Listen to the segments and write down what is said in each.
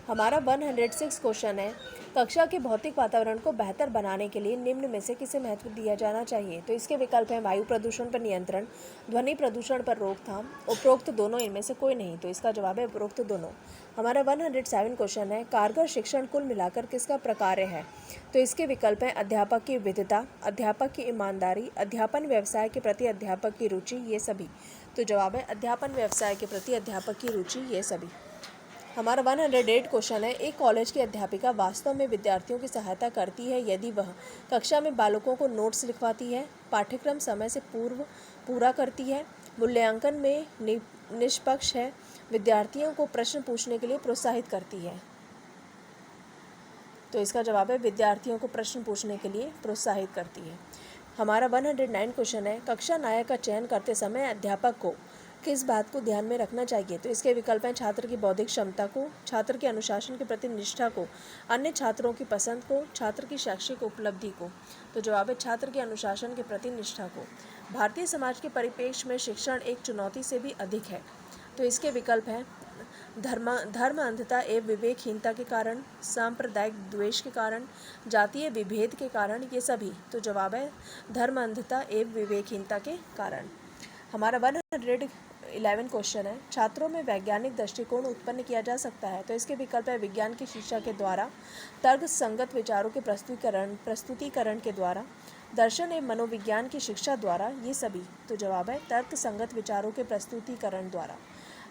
हमारा 106 क्वेश्चन है, कक्षा के भौतिक वातावरण को बेहतर बनाने के लिए निम्न में से किसे महत्व दिया जाना चाहिए। तो इसके विकल्प हैं वायु प्रदूषण पर नियंत्रण, ध्वनि प्रदूषण पर रोकथाम, उपरोक्त दोनों, इनमें से कोई नहीं। तो इसका जवाब है उपरोक्त दोनों। हमारा 107 क्वेश्चन है, कारगर शिक्षण कुल मिलाकर किसका प्रकार्य है। तो इसके विकल्प हैं अध्यापक की विद्वता, अध्यापक की ईमानदारी, अध्यापन व्यवसाय के प्रति अध्यापक की रुचि, ये सभी। तो जवाब है अध्यापन व्यवसाय के प्रति अध्यापक की रुचि, ये सभी। हमारा 108 क्वेश्चन है, एक कॉलेज की अध्यापिका वास्तव में विद्यार्थियों की सहायता करती है यदि वह कक्षा में बालकों को नोट्स लिखवाती है, पाठ्यक्रम समय से पूर्व पूरा करती है, मूल्यांकन में निष्पक्ष है, विद्यार्थियों को प्रश्न पूछने के लिए प्रोत्साहित करती है। तो इसका जवाब है विद्यार्थियों को प्रश्न पूछने के लिए प्रोत्साहित करती है। हमारा 109 क्वेश्चन है, कक्षा नायक का चयन करते समय अध्यापक को किस बात को ध्यान में रखना चाहिए। तो इसके विकल्प हैं छात्र की बौद्धिक क्षमता को, छात्र के अनुशासन के प्रति निष्ठा को, अन्य छात्रों की पसंद को, छात्र की शैक्षिक उपलब्धि को। तो जवाब है छात्र के अनुशासन के प्रति निष्ठा को। भारतीय समाज के परिप्रेक्ष्य में शिक्षण एक चुनौती से भी अधिक है। तो इसके विकल्प हैं धर्म अंधता एवं विवेकहीनता के कारण, सांप्रदायिक द्वेष के कारण, जातीय विभेद के कारण, ये सभी। तो जवाब है धर्म अंधता एवं विवेकहीनता के कारण। हमारा 111 क्वेश्चन है, छात्रों में वैज्ञानिक दृष्टिकोण उत्पन्न किया जा सकता है। तो इसके विकल्प है विज्ञान की शिक्षा के द्वारा, तर्क संगत विचारों के प्रस्तुतिकरण के द्वारा, दर्शन एवं मनोविज्ञान की शिक्षा द्वारा, ये सभी। तो जवाब है तर्क संगत विचारों के प्रस्तुतिकरण द्वारा।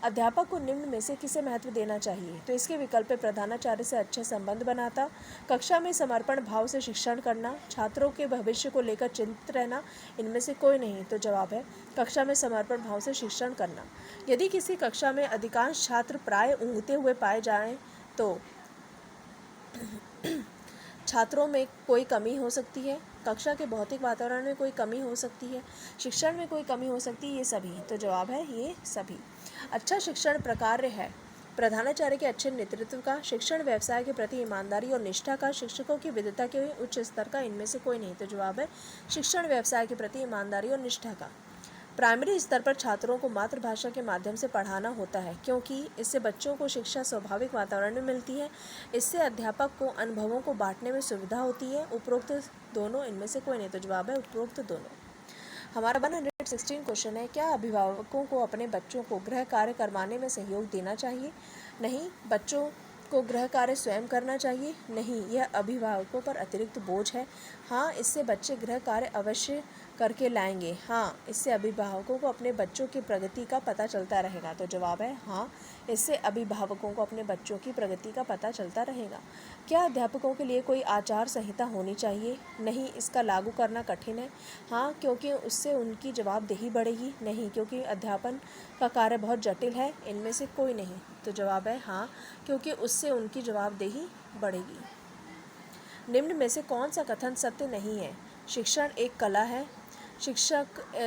अध्यापक को निम्न में से किसे महत्व देना चाहिए। तो इसके विकल्प है प्रधानाचार्य से अच्छे संबंध बनाता, कक्षा में समर्पण भाव से शिक्षण करना, छात्रों के भविष्य को लेकर चिंतित रहना, इनमें से कोई नहीं। तो जवाब है कक्षा में समर्पण भाव से शिक्षण करना। यदि किसी कक्षा में अधिकांश छात्र प्राय ऊँघते हुए पाए जाएं तो छात्रों में कोई कमी हो सकती है, कक्षा के भौतिक वातावरण में कोई कमी हो सकती है, शिक्षण में कोई कमी हो सकती है, ये सभी। तो जवाब है ये सभी। अच्छा शिक्षण प्रकार्य है प्रधानाचार्य के अच्छे नेतृत्व का, शिक्षण व्यवसाय के प्रति ईमानदारी और निष्ठा का, शिक्षकों की विद्वता के उच्च स्तर का, इनमें से कोई नहीं। तो जवाब है शिक्षण व्यवसाय के प्रति ईमानदारी और निष्ठा का। प्राइमरी स्तर पर छात्रों को मातृभाषा के माध्यम से पढ़ाना होता है क्योंकि इससे बच्चों को शिक्षा स्वाभाविक वातावरण में मिलती है। इससे अध्यापक को अनुभवों को बांटने में सुविधा होती है। उपरोक्त दोनों, इनमें से कोई नहीं। तो जवाब है उपरोक्त दोनों। हमारा 116 क्वेश्चन है, क्या अभिभावकों को अपने बच्चों को गृह कार्य करवाने में सहयोग देना चाहिए। नहीं, बच्चों को गृह कार्य स्वयं करना चाहिए। नहीं, यह अभिभावकों पर अतिरिक्त बोझ है। हाँ, इससे बच्चे गृह कार्य अवश्य करके लाएंगे। हाँ, इससे अभिभावकों को अपने बच्चों की प्रगति का पता चलता रहेगा। तो जवाब है हाँ, इससे अभिभावकों को अपने बच्चों की प्रगति का पता चलता रहेगा। क्या अध्यापकों के लिए कोई आचार संहिता होनी चाहिए। नहीं, इसका लागू करना कठिन है। हाँ, क्योंकि उससे उनकी जवाबदेही बढ़ेगी। नहीं, क्योंकि अध्यापन का कार्य बहुत जटिल है। इनमें से कोई नहीं। तो जवाब है हाँ, क्योंकि उससे उनकी जवाबदेही बढ़ेगी। निम्न में से कौन सा कथन सत्य नहीं है। शिक्षण एक कला है, शिक्षक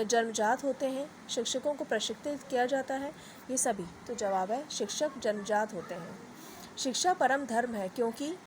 जन्मजात होते हैं, शिक्षकों को प्रशिक्षित किया जाता है, ये सभी। तो जवाब है शिक्षक जन्मजात होते हैं। शिक्षा परम धर्म है क्योंकि